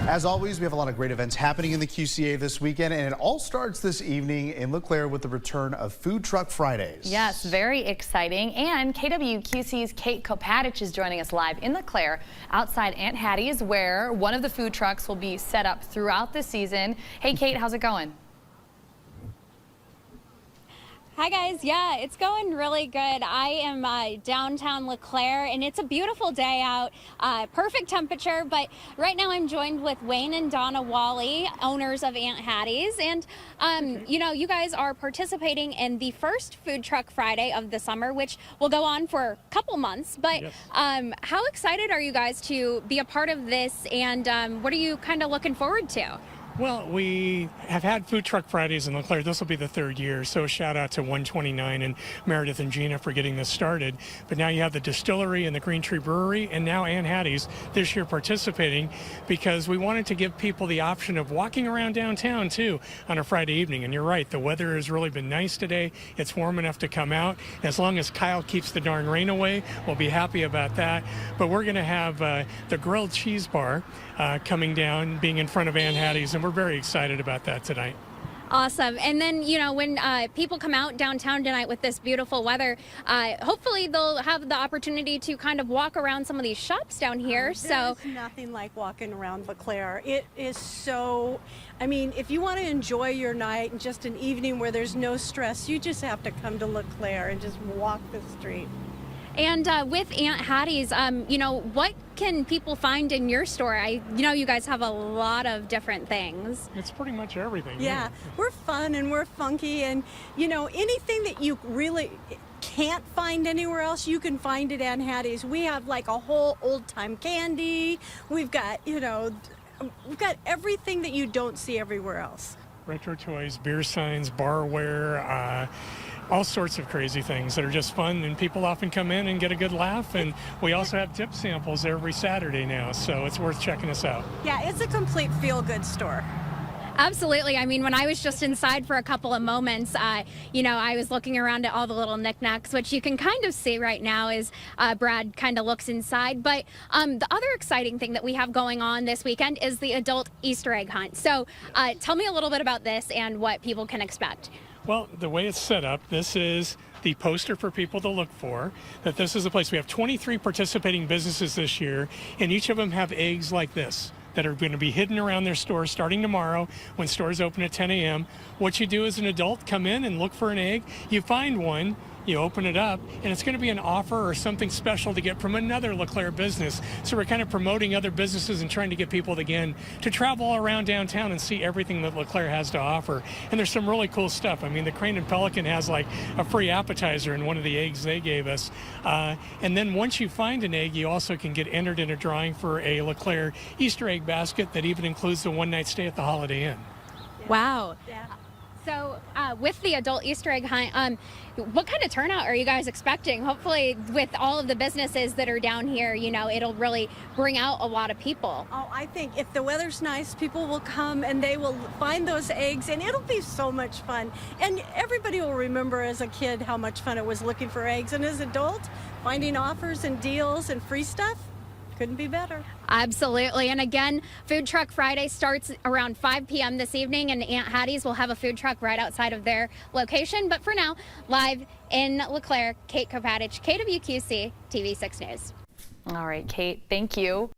As always, we have a lot of great events happening in the QCA this weekend, and it all starts this evening in LeClaire with the return of Food Truck Fridays. Yes, very exciting. And KWQC's Kate Kopatich is joining us live in LeClaire outside Aunt Hattie's, where one of the food trucks will be set up throughout the season. Hey, Kate, how's it going? Hi guys, yeah, it's going really good. I am downtown LeClaire and it's a beautiful day out, perfect temperature, but right now I'm joined with Wayne and Donna Wally, owners of Aunt Hattie's, and you know, you guys are participating in the first Food Truck Friday of the summer, which will go on for a couple months, but yes. How excited are you guys to be a part of this, and what are you kind of looking forward to? Well, we have had Food Truck Fridays in LeClaire. This will be the third year, so a shout out to 129 and Meredith and Gina for getting this started. But now you have the distillery and the Green Tree Brewery and now Aunt Hattie's this year participating because we wanted to give people the option of walking around downtown too on a Friday evening. And you're right, the weather has really been nice today. It's warm enough to come out. As long as Kyle keeps the darn rain away, we'll be happy about that. But we're going to have the grilled cheese bar coming down, being in front of Aunt Hattie's, and we're very excited about that tonight. Awesome. And then, you know, when people come out downtown tonight with this beautiful weather, hopefully they'll have the opportunity to kind of walk around some of these shops down here. There's nothing like walking around LeClaire. It is so, I mean, if you want to enjoy your night and just an evening where there's no stress, you just have to come to LeClaire and just walk the street. And with Aunt Hattie's, you know, what can people find in your store? I know you guys have a lot of different things. It's pretty much everything. Yeah, we're fun and we're funky, and you know, anything that you really can't find anywhere else, you can find at Aunt Hattie's. We have like a whole old-time candy. We've got, you know, we've got everything that you don't see everywhere else. Retro toys, beer signs, barware, all sorts of crazy things that are just fun, and people often come in and get a good laugh. And we also have tip samples every Saturday now, so it's worth checking us out. Yeah, it's a complete feel-good store. Absolutely. I mean, when I was just inside for a couple of moments, you know, I was looking around at all the little knickknacks, which you can kind of see right now as Brad kind of looks inside. But the other exciting thing that we have going on this weekend is the adult Easter egg hunt. So tell me a little bit about this and what people can expect. Well, the way it's set up, this is the poster for people to look for, that this is the place. We have 23 participating businesses this year, and each of them have eggs like this that are going to be hidden around their stores starting tomorrow when stores open at 10 a.m. What you do as an adult, come in and look for an egg. You find one, you open it up, and it's going to be an offer or something special to get from another LeClaire business. So we're kind of promoting other businesses and trying to get people, again, to travel around downtown and see everything that LeClaire has to offer. And there's some really cool stuff. I mean, the Crane and Pelican has like a free appetizer in one of the eggs they gave us. And then once you find an egg, you also can get entered in a drawing for a LeClaire Easter egg basket that even includes the one-night stay at the Holiday Inn. Wow. Yeah. So with the adult Easter egg hunt, what kind of turnout are you guys expecting? Hopefully with all of the businesses that are down here, you know, it'll really bring out a lot of people. Oh, I think if the weather's nice, people will come and they will find those eggs, and it'll be so much fun. And everybody will remember as a kid how much fun it was looking for eggs, and as an adult, finding offers and deals and free stuff. Couldn't be better. Absolutely. And again, Food Truck Friday starts around 5 p.m. this evening, and Aunt Hattie's will have a food truck right outside of their location. But for now, live in LeClaire, Kate Kopatich, KWQC TV 6 News. All right, Kate, thank you.